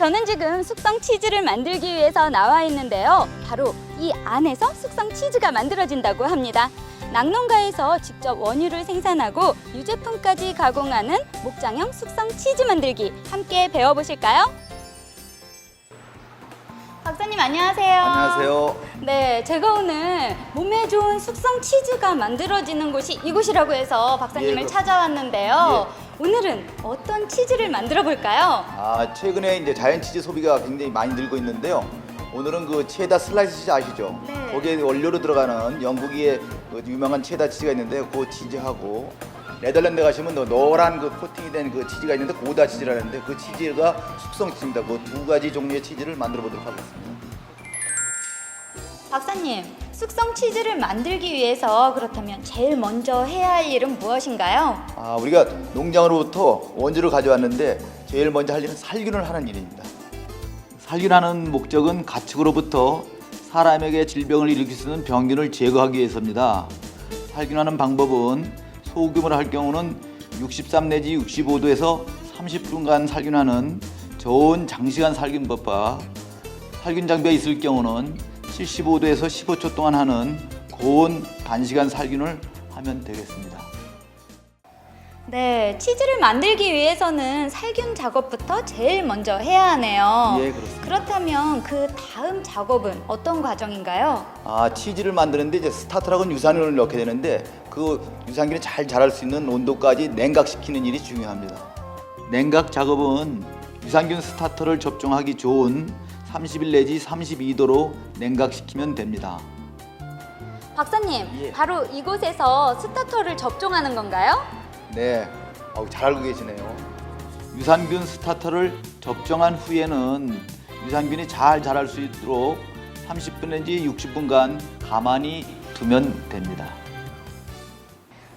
저는 지금 숙성 치즈를 만들기 위해서 나와 있는데요. 바로 이 안에서 숙성 치즈가 만들어진다고 합니다. 낙농가에서 직접 원유를 생산하고 유제품까지 가공하는 목장형 숙성 치즈 만들기 함께 배워보실까요? 박사님 안녕하세요. 안녕하세요. 네, 제가 오늘 몸에 좋은 숙성 치즈가 만들어지는 곳이 이곳이라고 해서 박사님을 예, 찾아왔는데요. 오늘은 어떤 치즈를 만들어 볼까요? 최근에 이제 자연 치즈 소비가 굉장히 많이 늘고 있는데요. 오늘은 그 체다 슬라이스 치즈 아시죠? 네. 거기에 원료로 들어가는 영국의 그 유명한 체다 치즈가 있는데 그 치즈하고 네덜란드 가시면 노란 그 코팅이 된 그 치즈가 있는데 고다 치즈라는데 그 치즈가 숙성 치즈입니다. 그 두 가지 종류의 치즈를 만들어 보도록 하겠습니다. 박사님, 숙성 치즈를 만들기 위해서 그렇다면 제일 먼저 해야 할 일은 무엇인가요? 우리가 농장으로부터 원주를 가져왔는데 제일 먼저 할 일은 살균을 하는 일입니다. 살균하는 목적은 가축으로부터 사람에게 질병을 일으킬 수 있는 병균을 제거하기 위해서입니다. 살균하는 방법은 소규모로 할 경우는 63 내지 65도에서 30분간 살균하는 저온 장시간 살균법과 살균 장비가 있을 경우는 75도에서 15초 동안 하는 고온 단시간 살균을 하면 되겠습니다. 네, 치즈를 만들기 위해서는 살균 작업부터 제일 먼저 해야 하네요. 예, 그렇습니다. 그렇다면 그 다음 작업은 어떤 과정인가요? 치즈를 만드는데 이제 스타터라고 하는 유산균을 넣게 되는데 그 유산균이 잘 자랄 수 있는 온도까지 냉각시키는 일이 중요합니다. 냉각 작업은 유산균 스타터를 접종하기 좋은 31 내지 32도로 냉각시키면 됩니다. 박사님, 예. 바로 이곳에서 스타터를 접종하는 건가요? 네, 잘 알고 계시네요. 유산균 스타터를 접종한 후에는 유산균이 잘 자랄 수 있도록 30분 내지 60분간 가만히 두면 됩니다.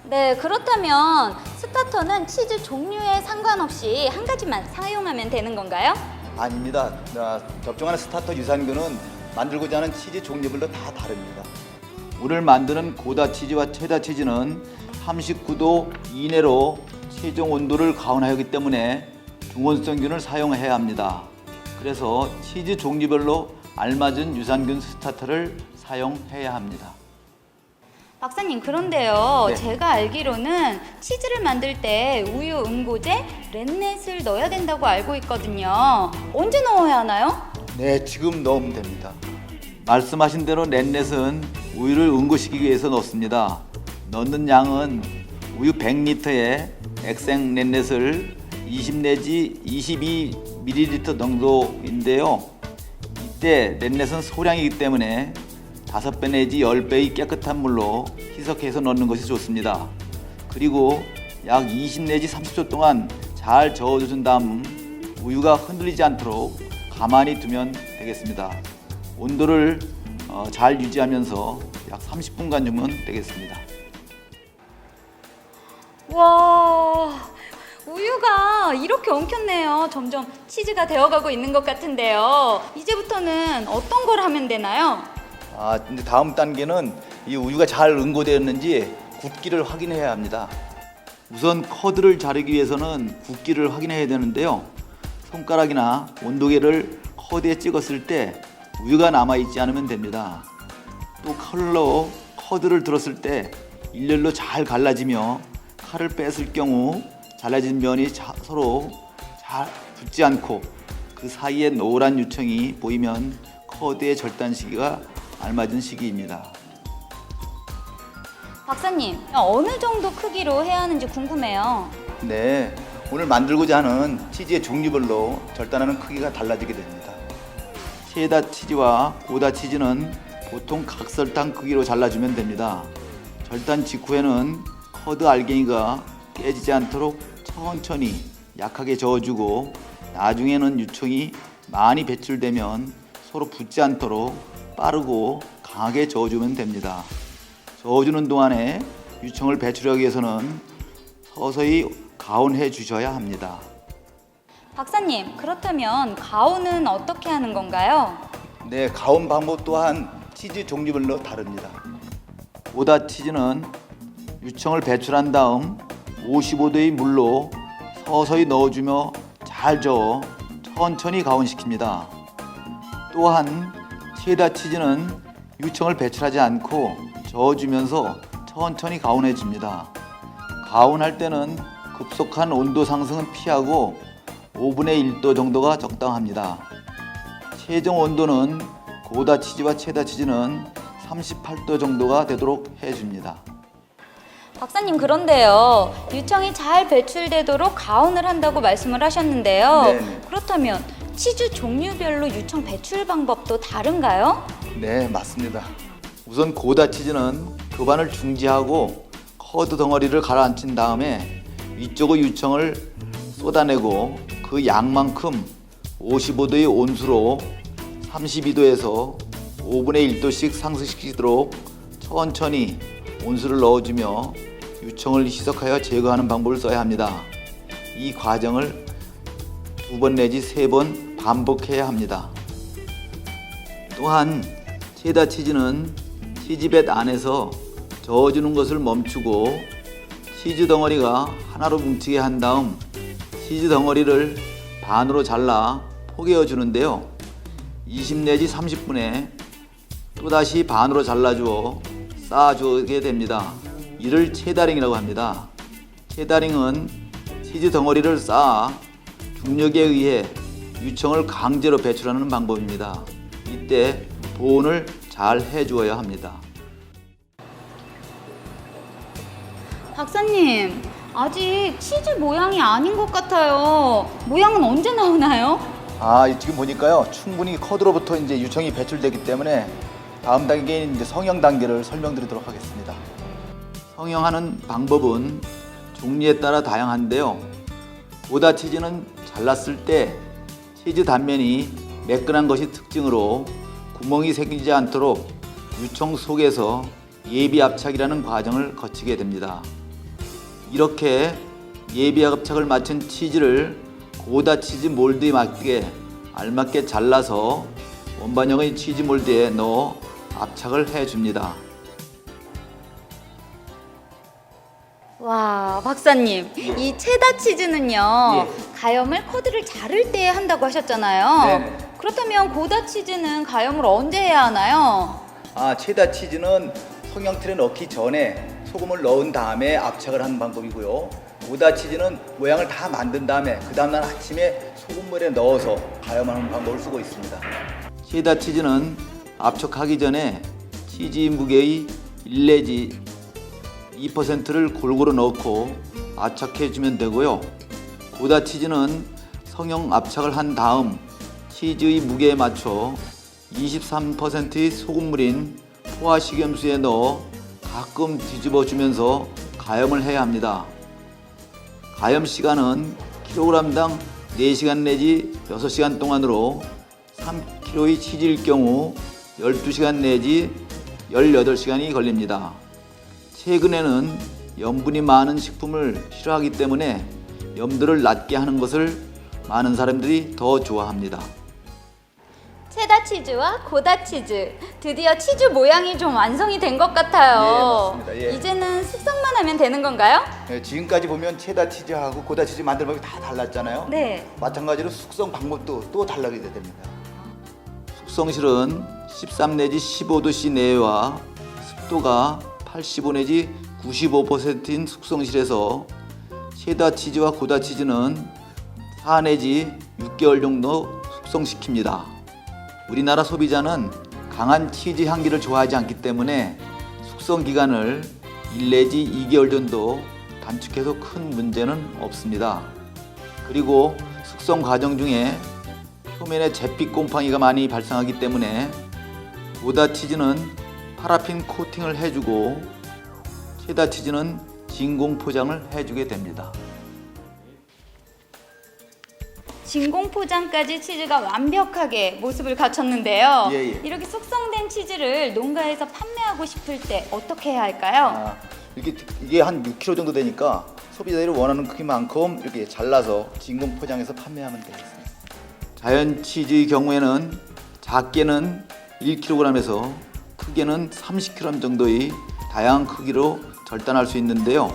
네, 그렇다면 스타터는 치즈 종류에 상관없이 한 가지만 사용하면 되는 건가요? 아닙니다. 접종하는 스타터 유산균은 만들고자 하는 치즈 종류별로 다 다릅니다. 오늘 만드는 고다 치즈와 체다 치즈는 39도 이내로 최종 온도를 가온하기 때문에 중원성균을 사용해야 합니다. 그래서 치즈 종류별로 알맞은 유산균 스타터를 사용해야 합니다. 박사님, 그런데요. 네. 제가 알기로는 치즈를 만들 때 우유, 응고제, 렌넷을 넣어야 된다고 알고 있거든요. 언제 넣어야 하나요? 네, 지금 넣으면 됩니다. 말씀하신 대로 렌넷은 우유를 응고시키기 위해서 넣습니다. 넣는 양은 우유 100리터에 액생 렌넷을 20 내지 22ml 정도인데요. 이때 렌넷은 소량이기 때문에 5배 내지 10배의 깨끗한 물로 희석해서 넣는 것이 좋습니다. 그리고 약 20 내지 30초 동안 잘 저어준 다음 우유가 흔들리지 않도록 가만히 두면 되겠습니다. 온도를 잘 유지하면서 약 30분간 두면 되겠습니다. 와, 우유가 이렇게 엉켰네요. 점점 치즈가 되어가고 있는 것 같은데요. 이제부터는 어떤 걸 하면 되나요? 이제 다음 단계는 이 우유가 잘 응고되었는지 굵기를 확인해야 합니다. 우선 커드를 자르기 위해서는 굵기를 확인해야 되는데요. 손가락이나 온도계를 커드에 찍었을 때 우유가 남아있지 않으면 됩니다. 또 칼로 커드를 들었을 때 일렬로 잘 갈라지며 칼을 뺐을 경우 잘라진 면이 서로 잘 붙지 않고 그 사이에 노란 유청이 보이면 커드의 절단 시기가 알맞은 시기입니다. 박사님, 어느 정도 크기로 해야 하는지 궁금해요. 네, 오늘 만들고자 하는 치즈의 종류별로 절단하는 크기가 달라지게 됩니다. 체다 치즈와 고다 치즈는 보통 각설탕 크기로 잘라주면 됩니다. 절단 직후에는 커드 알갱이가 깨지지 않도록 천천히 약하게 저어주고 나중에는 유청이 많이 배출되면 서로 붙지 않도록 빠르고 강하게 저어주면 됩니다. 저어주는 동안에 유청을 배출하기 위해서는 서서히 가온해 주셔야 합니다. 박사님, 그렇다면 가온은 어떻게 하는 건가요? 네, 가온 방법 또한 치즈 종류별로 다릅니다. 고다 치즈는 유청을 배출한 다음 55도의 물로 서서히 넣어주며 잘 저어 천천히 가온시킵니다. 또한 체다 치즈는 유청을 배출하지 않고 저어주면서 천천히 가온해집니다. 가온할 때는 급속한 온도 상승은 피하고 5분의 1도 정도가 적당합니다. 최종 온도는 고다 치즈와 체다 치즈는 38도 정도가 되도록 해줍니다. 박사님, 그런데요. 유청이 잘 배출되도록 가온을 한다고 말씀을 하셨는데요. 네네. 그렇다면 치즈 종류별로 유청 배출 방법도 다른가요? 네, 맞습니다. 우선 고다 치즈는 교반을 중지하고 커드 덩어리를 가라앉힌 다음에 위쪽의 유청을 쏟아내고 그 양만큼 55도의 온수로 32도에서 5분의 1도씩 상승시키도록 천천히 온수를 넣어주며 유청을 희석하여 제거하는 방법을 써야 합니다. 이 과정을 2번 내지 3번 반복해야 합니다. 또한 체다 치즈는 치즈뱃 안에서 저어주는 것을 멈추고 치즈 덩어리가 하나로 뭉치게 한 다음 치즈 덩어리를 반으로 잘라 포개어 주는데요. 20 내지 30분에 또다시 반으로 잘라주어 쌓아주게 됩니다. 이를 체다링이라고 합니다. 체다링은 치즈 덩어리를 쌓아 중력에 의해 유청을 강제로 배출하는 방법입니다. 이때 보온을 잘 해주어야 합니다. 박사님, 아직 치즈 모양이 아닌 것 같아요. 모양은 언제 나오나요? 지금 보니까요, 충분히 커드로부터 이제 유청이 배출되기 때문에 다음 단계인 이제 성형 단계를 설명드리도록 하겠습니다. 성형하는 방법은 종류에 따라 다양한데요. 고다 치즈는 잘랐을 때 치즈 단면이 매끈한 것이 특징으로 구멍이 생기지 않도록 유청 속에서 예비 압착이라는 과정을 거치게 됩니다. 이렇게 예비 압착을 마친 치즈를 고다 치즈 몰드에 맞게 알맞게 잘라서 원반형의 치즈 몰드에 넣어 압착을 해줍니다. 와, 박사님, 이 체다 치즈는요, 가염을 커드를 자를 때 한다고 하셨잖아요. 네네. 그렇다면 고다 치즈는 가염을 언제 해야 하나요? 체다 치즈는 성형틀에 넣기 전에 소금을 넣은 다음에 압착을 하는 방법이고요. 고다 치즈는 모양을 다 만든 다음에 그 다음날 아침에 소금물에 넣어서 가염하는 방법을 쓰고 있습니다. 체다 치즈는 압착하기 전에 치즈 무게의 1 내지 2%를 골고루 넣고 압착해주면 되고요. 고다 치즈는 성형 압착을 한 다음 치즈의 무게에 맞춰 23%의 소금물인 포화식염수에 넣어 가끔 뒤집어주면서 가염을 해야 합니다. 가염 시간은 kg당 4시간 내지 6시간 동안으로 3kg의 치즈일 경우 12시간 내지 18시간이 걸립니다. 최근에는 염분이 많은 식품을 싫어하기 때문에 염도를 낮게 하는 것을 많은 사람들이 더 좋아합니다. 체다 치즈와 고다 치즈, 드디어 치즈 모양이 좀 완성이 된 것 같아요. 예, 맞습니다. 예. 이제는 숙성만 하면 되는 건가요? 지금까지 보면 체다 치즈하고 고다 치즈 만드는 방법이 다 달랐잖아요. 네. 마찬가지로 숙성 방법도 또 달라게 됩니다. 숙성실은 13 내지 15도씨 내외와 습도가 85 내지 95%인 숙성실에서 체다 치즈와 고다 치즈는 4 내지 6개월 정도 숙성시킵니다. 우리나라 소비자는 강한 치즈 향기를 좋아하지 않기 때문에 숙성 기간을 1 내지 2개월 정도 단축해도 큰 문제는 없습니다. 그리고 숙성 과정 중에 표면에 잿빛 곰팡이가 많이 발생하기 때문에 고다 치즈는 파라핀 코팅을 해주고 체다 치즈는 진공 포장을 해주게 됩니다. 진공 포장까지 치즈가 완벽하게 모습을 갖췄는데요. 예. 이렇게 숙성된 치즈를 농가에서 판매하고 싶을 때 어떻게 해야 할까요? 이게 한 6kg 정도 되니까 소비자들이 원하는 크기만큼 이렇게 잘라서 진공 포장해서 판매하면 되겠습니다. 자연 치즈의 경우에는 작게는 1kg에서 크게는 30kg 정도의 다양한 크기로 절단할 수 있는데요.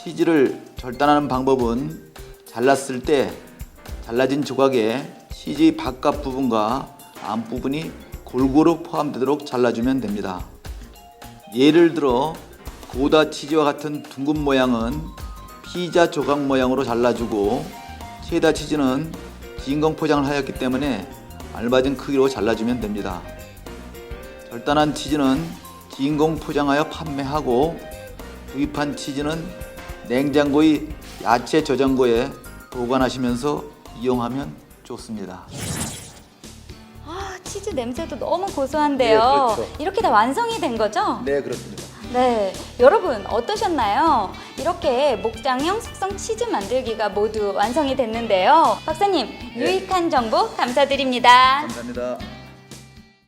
치즈를 절단하는 방법은 잘랐을 때 잘라진 조각에 치즈 바깥 부분과 안 부분이 골고루 포함되도록 잘라주면 됩니다. 예를 들어 고다 치즈와 같은 둥근 모양은 피자 조각 모양으로 잘라주고 체다 치즈는 진공 포장을 하였기 때문에 알맞은 크기로 잘라주면 됩니다. 절단한 치즈는 진공 포장하여 판매하고 구입한 치즈는 냉장고의 야채 저장고에 보관하시면서 이용하면 좋습니다. 아, 치즈 냄새도 너무 고소한데요. 네, 그렇죠. 이렇게 다 완성이 된 거죠? 네, 그렇습니다. 네, 여러분 어떠셨나요? 이렇게 목장형 숙성 치즈 만들기가 모두 완성이 됐는데요. 박사님, 네. 유익한 정보 감사드립니다. 감사합니다.